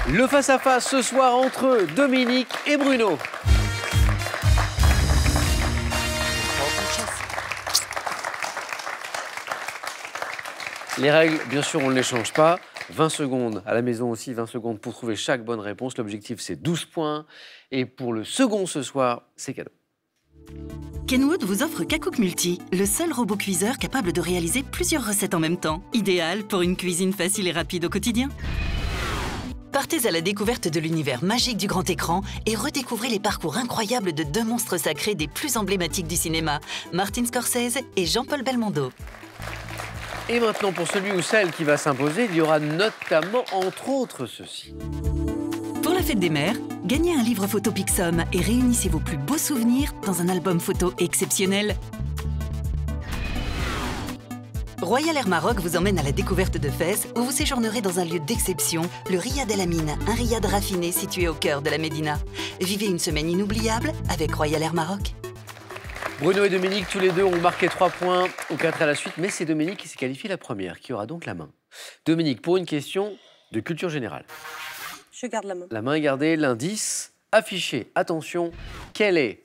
Le face-à-face ce soir entre Dominique et Bruno. Les règles, bien sûr, on ne les change pas. 20 secondes, à la maison aussi, 20 secondes pour trouver chaque bonne réponse. L'objectif, c'est 12 points. Et pour le second ce soir, c'est cadeau. Kenwood vous offre Kakook Multi, le seul robot cuiseur capable de réaliser plusieurs recettes en même temps. Idéal pour une cuisine facile et rapide au quotidien. Partez à la découverte de l'univers magique du grand écran et redécouvrez les parcours incroyables de deux monstres sacrés des plus emblématiques du cinéma, Martin Scorsese et Jean-Paul Belmondo. Et maintenant, pour celui ou celle qui va s'imposer, il y aura notamment, entre autres, ceci. Pour la fête des mères, gagnez un livre photo Pixum et réunissez vos plus beaux souvenirs dans un album photo exceptionnel. Royal Air Maroc vous emmène à la découverte de Fès, où vous séjournerez dans un lieu d'exception, le Riad El Amin, un riad raffiné situé au cœur de la Médina. Vivez une semaine inoubliable avec Royal Air Maroc. Bruno et Dominique, tous les deux, ont marqué 3 points ou 4 à la suite, mais c'est Dominique qui s'est qualifiée la première, qui aura donc la main. Dominique, pour une question de culture générale. Je garde la main. La main est gardée, l'indice affiché. Attention, quel est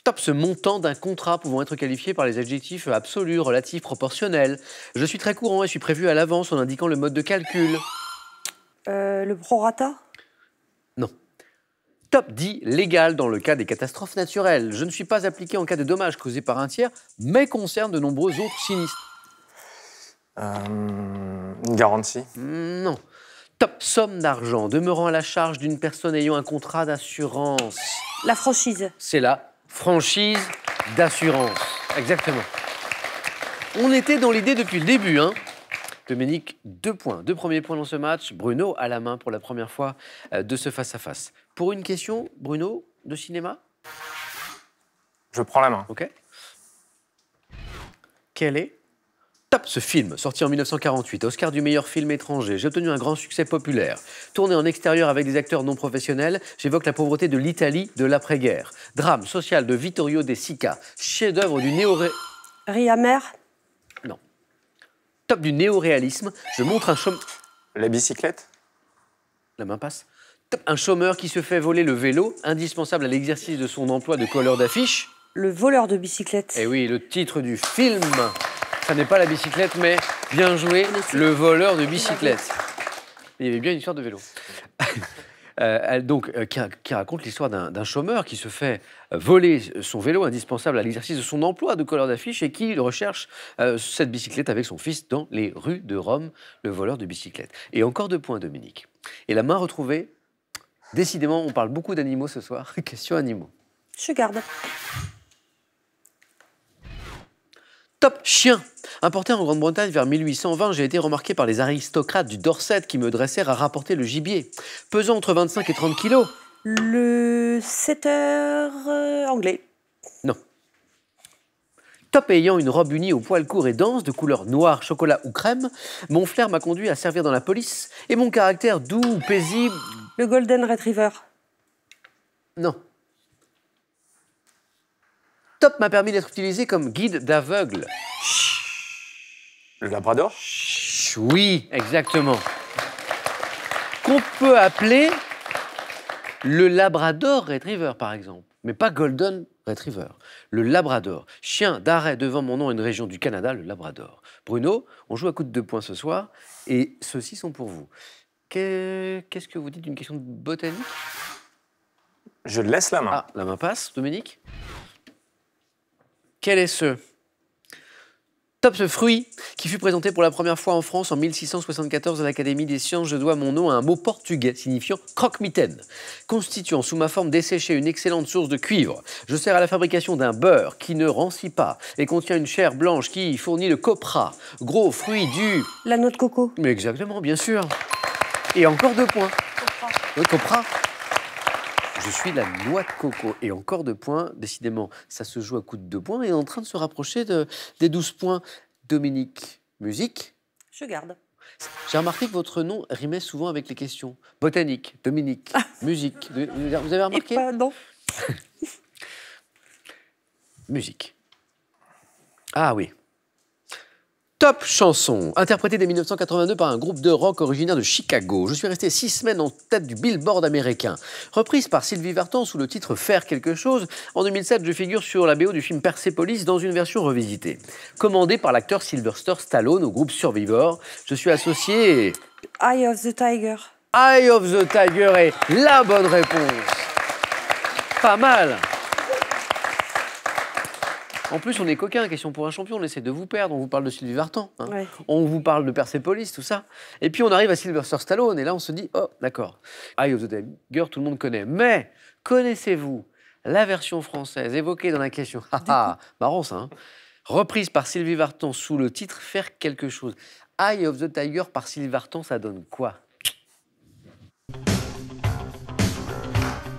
top ce montant d'un contrat pouvant être qualifié par les adjectifs absolus, relatifs, proportionnels? Je suis très courant et suis prévu à l'avance en indiquant le mode de calcul. Le prorata? Non. Top dit légal dans le cas des catastrophes naturelles. Je ne suis pas appliqué en cas de dommages causés par un tiers, mais concerne de nombreux autres sinistres. Une garantie? Non. Top somme d'argent demeurant à la charge d'une personne ayant un contrat d'assurance. La franchise. C'est la franchise d'assurance. Exactement. On était dans l'idée depuis le début, hein. Dominique, 2 points. 2 premiers points dans ce match. Bruno à la main pour la première fois de ce face-à-face. Pour une question, Bruno, de cinéma? Je prends la main. Ok. Quel est top ce film, sorti en 1948, Oscar du meilleur film étranger. J'ai obtenu un grand succès populaire. Tourné en extérieur avec des acteurs non professionnels, j'évoque la pauvreté de l'Italie de l'après-guerre. Drame social de Vittorio De Sica. Chef-d'œuvre du Riamer. Non. Top du néo-réalisme, je montre un chômeur... La bicyclette? La main passe. Top, un chômeur qui se fait voler le vélo, indispensable à l'exercice de son emploi de colleur d'affiches. Le voleur de bicyclette. Eh oui, le titre du film, ça n'est pas la bicyclette, mais bien joué, le voleur de bicyclette. Il y avait bien une histoire de vélo. Qui raconte l'histoire d'un chômeur qui se fait voler son vélo indispensable à l'exercice de son emploi de colleur d'affiches et qui recherche cette bicyclette avec son fils dans les rues de Rome, le voleur de bicyclette. Et encore 2 points, Dominique. Et la main retrouvée, décidément, on parle beaucoup d'animaux ce soir. Question animaux. Je garde. Top chien. Importé en Grande-Bretagne vers 1820, j'ai été remarqué par les aristocrates du Dorset qui me dressèrent à rapporter le gibier. Pesant entre 25 et 30 kilos. Le setter anglais. Non. Top ayant une robe unie au poil court et dense, de couleur noire, chocolat ou crème, mon flair m'a conduit à servir dans la police et mon caractère doux, paisible... Le golden retriever. Non. Top m'a permis d'être utilisé comme guide d'aveugle. Le labrador? Oui, exactement. Qu'on peut appeler le labrador retriever, par exemple, mais pas golden retriever. Le labrador, chien d'arrêt devant mon nom, une région du Canada, le labrador. Bruno, on joue à coup de 2 points ce soir, et ceux-ci sont pour vous. Qu'est-ce que vous dites d'une question de botanique? Je laisse la main. Ah, la main passe, Dominique. Quel est ce top ce fruit qui fut présenté pour la première fois en France en 1674 à l'Académie des sciences? Je dois mon nom à un mot portugais signifiant croque-mitaine. Constituant sous ma forme desséchée une excellente source de cuivre, je sers à la fabrication d'un beurre qui ne rancit pas et contient une chair blanche qui fournit le copra, gros fruit du... La noix de coco. Mais exactement, bien sûr. Et encore 2 points. Le copra. Je suis la noix de coco. Et encore 2 points. Décidément, ça se joue à coup de 2 points et est en train de se rapprocher des 12 points. Dominique, musique? Je garde. J'ai remarqué que votre nom rimait souvent avec les questions. Botanique, Dominique, musique. Vous avez remarqué? Non. Musique. Ah oui. Top chanson, interprétée dès 1982 par un groupe de rock originaire de Chicago. Je suis resté 6 semaines en tête du Billboard américain. Reprise par Sylvie Vartan sous le titre Faire quelque chose, en 2007, je figure sur la BO du film Persepolis dans une version revisitée. Commandée par l'acteur Sylvester Stallone au groupe Survivor, je suis associé... Eye of the Tiger. Eye of the Tiger est la bonne réponse. Pas mal. En plus, on est coquin, question pour un champion, on essaie de vous perdre, on vous parle de Sylvie Vartan, hein. Ouais. On vous parle de Persepolis, tout ça. Et puis on arrive à Sylvester Stallone, et là on se dit, oh d'accord, Eye of the Tiger, tout le monde connaît. Mais connaissez-vous la version française évoquée dans la question? Marrant ça, hein. Reprise par Sylvie Vartan sous le titre Faire quelque chose. Eye of the Tiger par Sylvie Vartan, ça donne quoi?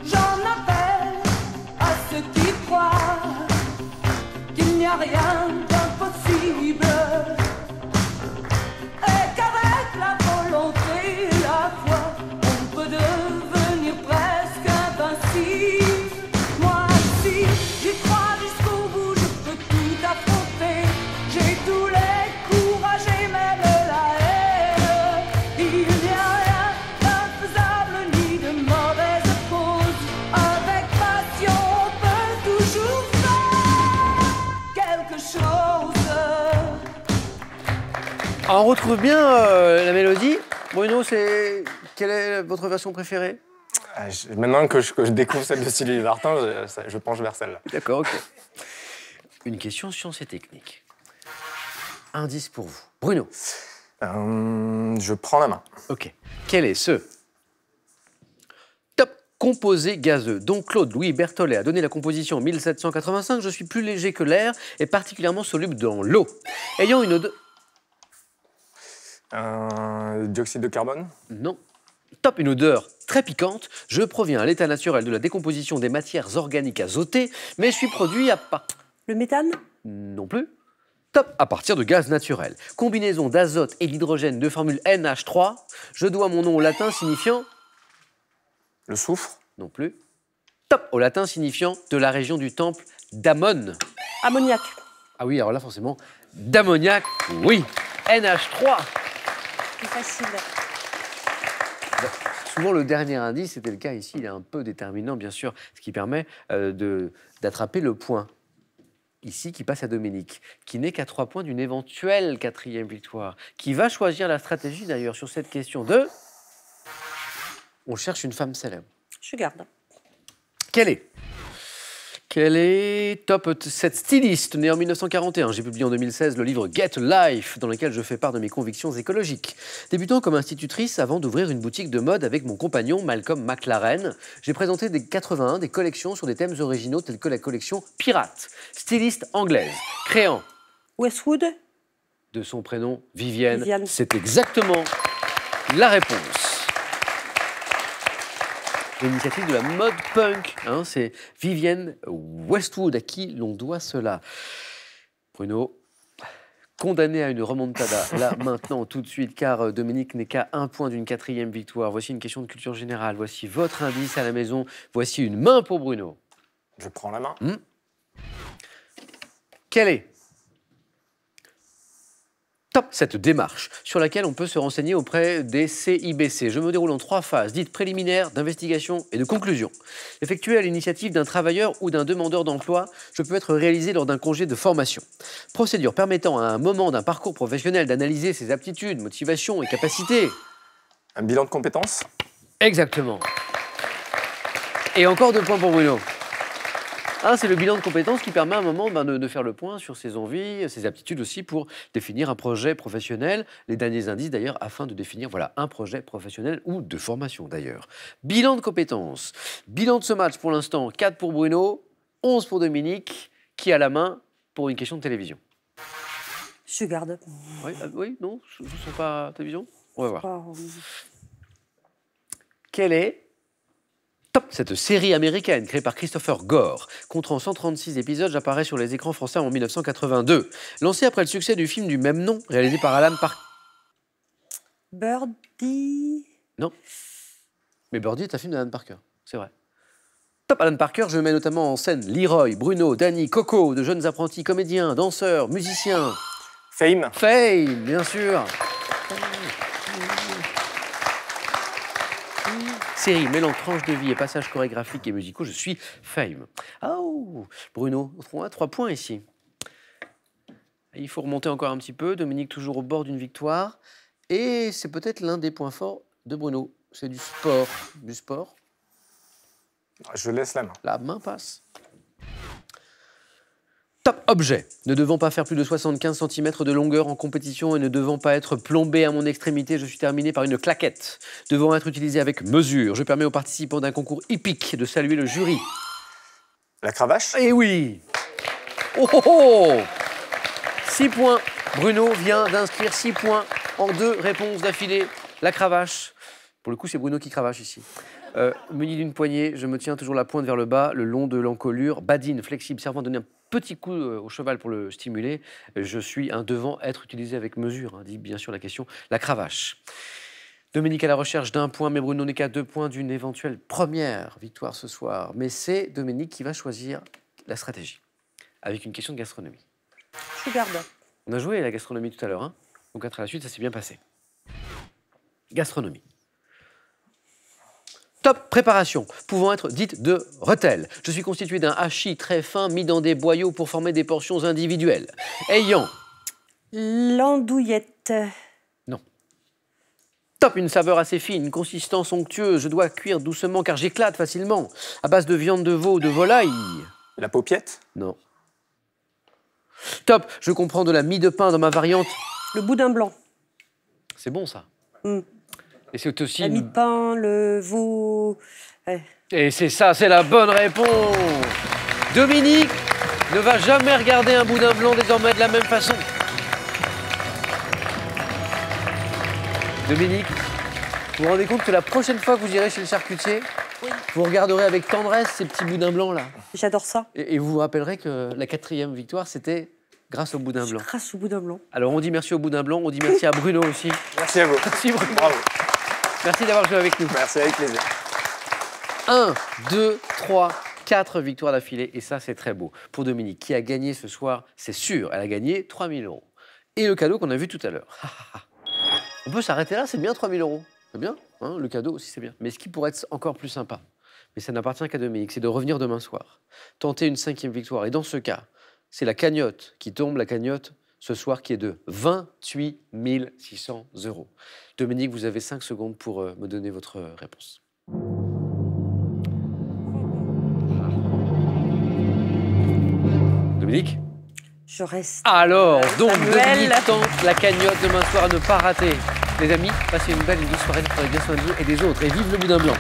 J'en appelle à ceux qui croient qu'il n'y a rien d'impossible et qu'avec la volonté et la foi, on peut devenir presque invincible. Moi aussi, j'y crois jusqu'au bout, je peux tout affronter. J'ai tous les courages et même la haine. Il n'y a rien d'infaisable ni de mauvaise cause. Avec passion, on peut toujours faire quelque chose. On retrouve bien la mélodie. Bruno, quelle est votre version préférée? Maintenant que je découvre celle de Sylvie Vartan, je penche vers celle-là. D'accord, ok. Une question science et technique. Indice pour vous. Bruno. Je prends la main. Ok. Quel est ce top composé gazeux dont Claude-Louis Berthollet a donné la composition en 1785? Je suis plus léger que l'air et particulièrement soluble dans l'eau. Ayant une odeur... Dioxyde de carbone? Non. Top, une odeur très piquante. Je proviens à l'état naturel de la décomposition des matières organiques azotées, mais suis produit à pas... Le méthane? Non plus. Top, à partir de gaz naturel. Combinaison d'azote et d'hydrogène de formule NH3. Je dois mon nom au latin signifiant... Le soufre? Non plus. Top, au latin signifiant de la région du temple d'Amon. Ammoniac. Ah oui, alors là, forcément, d'ammoniac, oui. NH3. Plus facile. Souvent, le dernier indice, c'était le cas ici, il est un peu déterminant, bien sûr, ce qui permet d'attraper le point. Ici, qui passe à Dominique, qui n'est qu'à 3 points d'une éventuelle 4e victoire, qui va choisir la stratégie, d'ailleurs, sur cette question de... On cherche une femme célèbre. Je garde. Quelle est top cette styliste née en 1941. J'ai publié en 2016 le livre Get Life, dans lequel je fais part de mes convictions écologiques. Débutant comme institutrice avant d'ouvrir une boutique de mode avec mon compagnon Malcolm McLaren, j'ai présenté des 81 des collections sur des thèmes originaux tels que la collection Pirate, styliste anglaise, créant Westwood? de son prénom Vivienne. Viviane. C'est exactement la réponse. L'initiative de la mode punk, hein, c'est Vivienne Westwood à qui l'on doit cela. Bruno, condamné à une remontada, là, maintenant, tout de suite, car Dominique n'est qu'à 1 point d'une 4e victoire. Voici une question de culture générale. Voici votre indice à la maison. Voici une main pour Bruno. Je prends la main. Quelle est top cette démarche sur laquelle on peut se renseigner auprès des CIBC? Je me déroule en 3 phases, dites préliminaires, d'investigation et de conclusion. Effectuée à l'initiative d'un travailleur ou d'un demandeur d'emploi, je peux être réalisé lors d'un congé de formation. Procédure permettant à un moment d'un parcours professionnel d'analyser ses aptitudes, motivations et capacités. Un bilan de compétences? Exactement. Et encore 2 points pour Bruno. C'est le bilan de compétences qui permet à un moment de faire le point sur ses envies, ses aptitudes aussi pour définir un projet professionnel. Les derniers indices d'ailleurs afin de définir un projet professionnel ou de formation d'ailleurs. Bilan de compétences. Bilan de ce match pour l'instant, 4 pour Bruno, 11 pour Dominique, qui a la main pour une question de télévision. Je garde. Oui, non, je ne sens pas télévision. On va voir. Oh. Quelle est top cette série américaine créée par Christopher Gore, comptant 136 épisodes, j'apparais sur les écrans français en 1982. Lancée après le succès du film du même nom, réalisé par Alan Parker. Birdie? Non. Mais Birdie est un film d'Alan Parker, c'est vrai. Top Alan Parker, je mets notamment en scène Leroy, Bruno, Danny, Coco, de jeunes apprentis comédiens, danseurs, musiciens. Fame. Fame, bien sûr. Série mêlant tranches de vie et passages chorégraphiques et musicaux, je suis Fame. Oh, Bruno, on a 3 points ici. Il faut remonter encore un petit peu. Dominique toujours au bord d'une victoire. Et c'est peut-être l'un des points forts de Bruno. C'est du sport. Du sport. Je laisse la main. La main passe. Top objet. Ne devant pas faire plus de 75 cm de longueur en compétition et ne devant pas être plombé à mon extrémité, je suis terminé par une claquette. Devant être utilisé avec mesure, je permets aux participants d'un concours hippique de saluer le jury. La cravache. Eh oui. Oh oh oh. 6 points. Bruno vient d'inscrire 6 points en 2 réponses d'affilée. La cravache. Pour le coup, c'est Bruno qui cravache ici. Muni d'une poignée, je me tiens toujours la pointe vers le bas, le long de l'encolure. Badine, flexible, servant à donner un petit coup au cheval pour le stimuler. Je suis un devant être utilisé avec mesure, hein, dit bien sûr la question. La cravache. Dominique à la recherche d'un point, mais Bruno n'est qu'à 2 points d'une éventuelle première victoire ce soir. Mais c'est Dominique qui va choisir la stratégie, avec une question de gastronomie. Je garde. On a joué à la gastronomie tout à l'heure, hein, donc à la suite, ça s'est bien passé. Gastronomie. Top préparation, pouvant être dite de retelle. Je suis constitué d'un hachis très fin mis dans des boyaux pour former des portions individuelles. Ayant... L'andouillette. Non. Top, une saveur assez fine, une consistance onctueuse. Je dois cuire doucement car j'éclate facilement. À base de viande de veau ou de volaille. La paupiette. Non. Top, je comprends de la mie de pain dans ma variante. Le boudin blanc. C'est bon ça. Mm. Et c'est aussi... La mie de pain, le veau. Ouais. Et c'est ça, c'est la bonne réponse. Dominique ne va jamais regarder un boudin blanc désormais de la même façon. Dominique, vous vous rendez compte que la prochaine fois que vous irez chez le charcutier, vous regarderez avec tendresse ces petits boudins blancs là. J'adore ça. Et vous vous rappellerez que la 4e victoire, c'était grâce au boudin blanc. Grâce au boudin blanc. Alors on dit merci au boudin blanc, on dit merci à Bruno aussi. Merci à vous. Merci Bruno. Bravo. Merci d'avoir joué avec nous. Merci, avec plaisir. 1, 2, 3, 4 victoires d'affilée. Et ça, c'est très beau. Pour Dominique, qui a gagné ce soir, c'est sûr, elle a gagné 3 000 €. Et le cadeau qu'on a vu tout à l'heure. On peut s'arrêter là, c'est bien 3 000 €. C'est bien, hein, le cadeau aussi, c'est bien. Mais ce qui pourrait être encore plus sympa, mais ça n'appartient qu'à Dominique, c'est de revenir demain soir, tenter une 5e victoire. Et dans ce cas, c'est la cagnotte qui tombe, la cagnotte ce soir qui est de 28 600 €. Dominique, vous avez 5 secondes pour me donner votre réponse. Dominique? Je reste. Alors, donc, Samuel. Dominique tente la cagnotte demain soir à ne pas rater. Les amis, passez une belle et douce soirée, prenez bien soin de vous et des autres. Et vive le boudin blanc!